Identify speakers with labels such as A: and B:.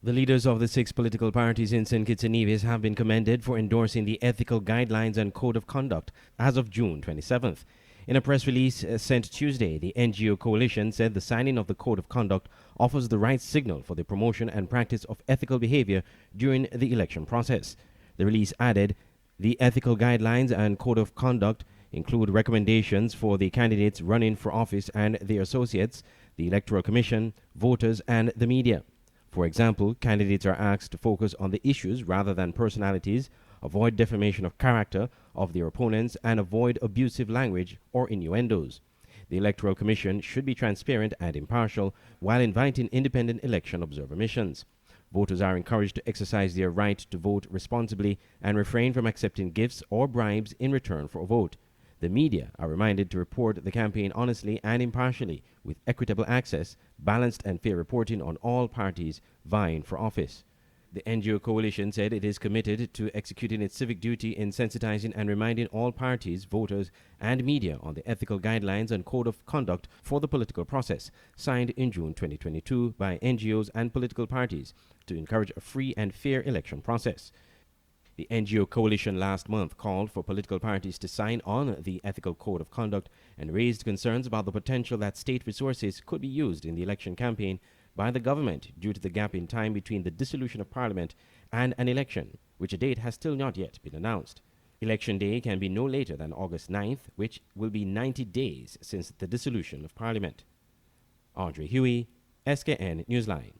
A: The leaders of the 6 political parties in St. Kitts and Nevis have been commended for endorsing the ethical guidelines and code of conduct as of June 27th. In a press release sent Tuesday, the NGO coalition said the signing of the code of conduct offers the right signal for the promotion and practice of ethical behavior during the election process. The release added, the ethical guidelines and code of conduct include recommendations for the candidates running for office and their associates, the Electoral Commission, voters, and the media. For example, candidates are asked to focus on the issues rather than personalities, avoid defamation of character of their opponents, and avoid abusive language or innuendos. The Electoral Commission should be transparent and impartial while inviting independent election observer missions. Voters are encouraged to exercise their right to vote responsibly and refrain from accepting gifts or bribes in return for a vote. The media are reminded to report the campaign honestly and impartially, with equitable access, balanced and fair reporting on all parties vying for office. The NGO coalition said it is committed to executing its civic duty in sensitizing and reminding all parties, voters, and media on the ethical guidelines and code of conduct for the political process, signed in June 2022 by NGOs and political parties to encourage a free and fair election process. The NGO coalition last month called for political parties to sign on the ethical code of conduct and raised concerns about the potential that state resources could be used in the election campaign by the government due to the gap in time between the dissolution of parliament and an election, which a date has still not yet been announced. Election day can be no later than August 9th, which will be 90 days since the dissolution of parliament. Andre Huey, SKN Newsline.